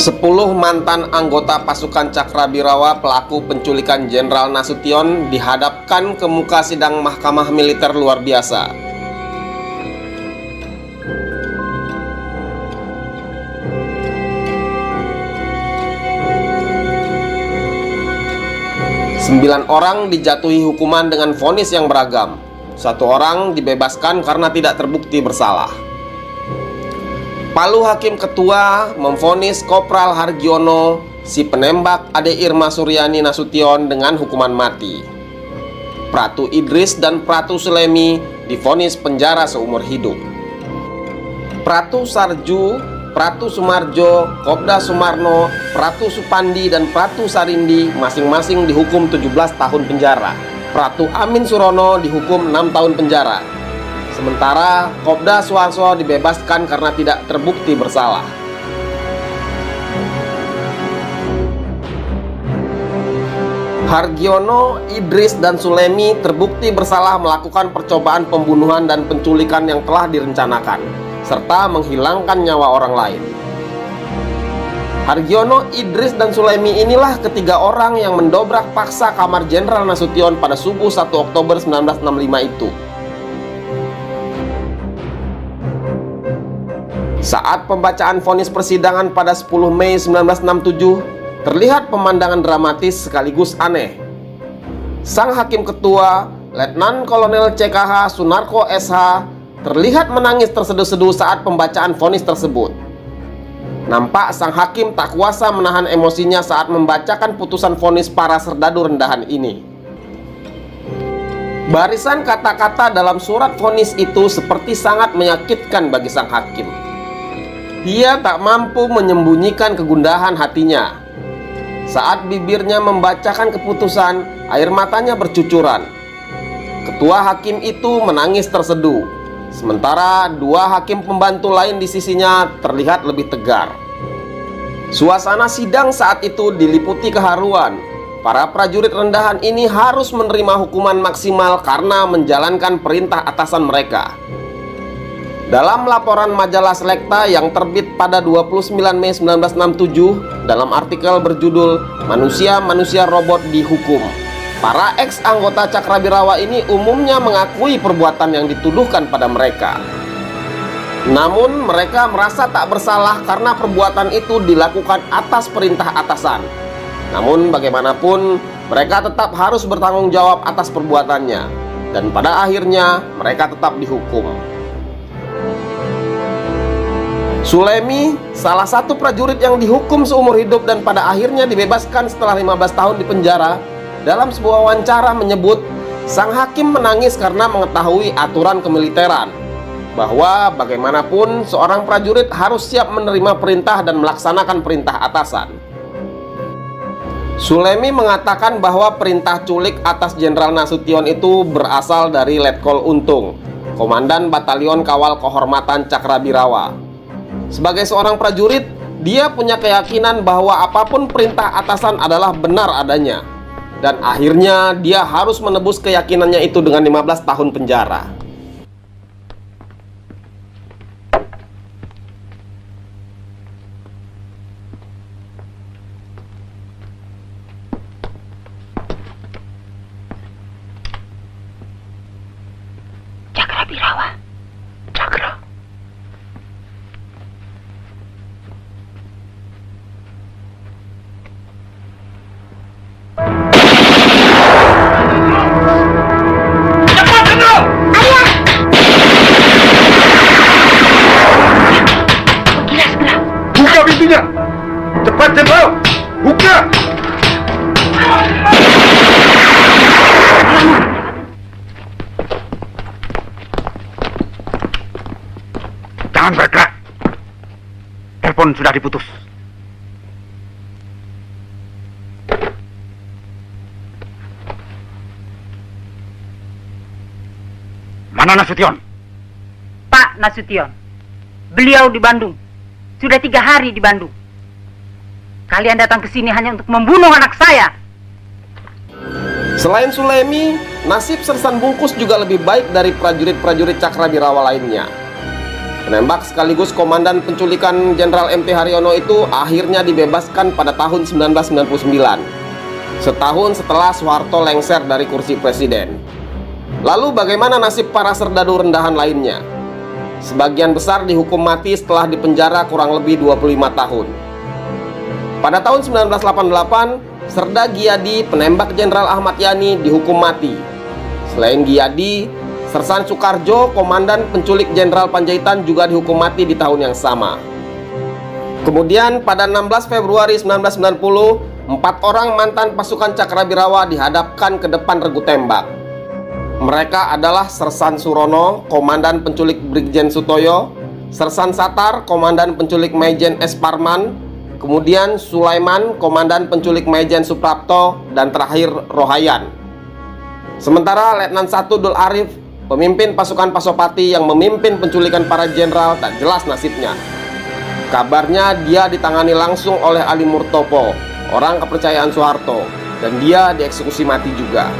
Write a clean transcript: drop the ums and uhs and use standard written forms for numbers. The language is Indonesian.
10 mantan anggota pasukan Cakrabirawa pelaku penculikan Jenderal Nasution dihadapkan ke muka sidang Mahkamah Militer luar biasa. Sembilan orang dijatuhi hukuman dengan vonis yang beragam. 1 orang dibebaskan karena tidak terbukti bersalah. Palu Hakim Ketua memvonis Kopral Hargiono, si penembak Ade Irma Suryani Nasution, dengan hukuman mati. Pratu Idris dan Pratu Sulemi divonis penjara seumur hidup. Pratu Sarju, Pratu Sumarjo, Kopda Sumarno, Pratu Supandi, dan Pratu Sarindi masing-masing dihukum 17 tahun penjara. Pratu Amin Surono dihukum 6 tahun penjara. Sementara Kopda Suharso dibebaskan karena tidak terbukti bersalah. Hargiono, Idris, dan Sulemi terbukti bersalah melakukan percobaan pembunuhan dan penculikan yang telah direncanakan, serta menghilangkan nyawa orang lain. Hargiono, Idris, dan Sulemi inilah ketiga orang yang mendobrak paksa kamar Jenderal Nasution pada subuh 1 Oktober 1965 itu. Saat pembacaan vonis persidangan pada 10 Mei 1967, terlihat pemandangan dramatis sekaligus aneh. Sang Hakim Ketua, Letnan Kolonel CKH Sunarko SH, terlihat menangis terseduh-seduh saat pembacaan vonis tersebut. Nampak sang hakim tak kuasa menahan emosinya saat membacakan putusan vonis para serdadu rendahan ini. Barisan kata-kata dalam surat vonis itu seperti sangat menyakitkan bagi sang hakim. Dia tak mampu menyembunyikan kegundahan hatinya. Saat bibirnya membacakan keputusan, air matanya bercucuran. Ketua hakim itu menangis terseduh, sementara 2 hakim pembantu lain di sisinya terlihat lebih tegar. Suasana sidang saat itu diliputi keharuan. Para prajurit rendahan ini harus menerima hukuman maksimal karena menjalankan perintah atasan mereka. Dalam laporan majalah Selekta yang terbit pada 29 Mei 1967, dalam artikel berjudul "Manusia-Manusia Robot Dihukum", para ex-anggota Cakrabirawa ini umumnya mengakui perbuatan yang dituduhkan pada mereka. Namun mereka merasa tak bersalah karena perbuatan itu dilakukan atas perintah atasan. Namun bagaimanapun, mereka tetap harus bertanggung jawab atas perbuatannya, dan pada akhirnya mereka tetap dihukum. Sulemi, salah satu prajurit yang dihukum seumur hidup dan pada akhirnya dibebaskan setelah 15 tahun di penjara, dalam sebuah wawancara menyebut sang hakim menangis karena mengetahui aturan kemiliteran, bahwa bagaimanapun seorang prajurit harus siap menerima perintah dan melaksanakan perintah atasan. Sulemi mengatakan bahwa perintah culik atas Jenderal Nasution itu berasal dari Letkol Untung, Komandan Batalion Kawal Kehormatan Cakrabirawa. Sebagai seorang prajurit, dia punya keyakinan bahwa apapun perintah atasan adalah benar adanya. Dan akhirnya dia harus menebus keyakinannya itu dengan 15 tahun penjara. Cakrabirawa. Cakra. Cepat, Jenderal! Buka! Jangan bergerak. Telepon sudah diputus. Mana Nasution? Pak Nasution, beliau di Bandung. Sudah 3 hari di Bandung. Kalian datang ke sini hanya untuk membunuh anak saya. Selain Sulemi, nasib Sersan Bungkus juga lebih baik dari prajurit-prajurit Cakrabirawa lainnya. Penembak sekaligus komandan penculikan Jenderal M.T. Haryono itu akhirnya dibebaskan pada tahun 1999, setahun setelah Soeharto lengser dari kursi presiden. Lalu bagaimana nasib para serdadu rendahan lainnya? Sebagian besar dihukum mati setelah dipenjara kurang lebih 25 tahun. Pada tahun 1988, Serda Giyadi, penembak Jenderal Ahmad Yani, dihukum mati. Selain Giyadi, Sersan Soekarjo, komandan penculik Jenderal Panjaitan, juga dihukum mati di tahun yang sama. Kemudian pada 16 Februari 1990, 4 orang mantan pasukan Cakrabirawa dihadapkan ke depan regu tembak. Mereka adalah Sersan Surono, komandan penculik Brigjen Sutoyo, Sersan Satar, komandan penculik Maijen S. Parman, kemudian Sulaiman, komandan penculik Maijen Suprapto, dan terakhir Rohayan. Sementara Letnan 1 Dul Arif, pemimpin pasukan Pasopati yang memimpin penculikan para jenderal, tak jelas nasibnya. Kabarnya dia ditangani langsung oleh Ali Murtopo, orang kepercayaan Soeharto, dan dia dieksekusi mati juga.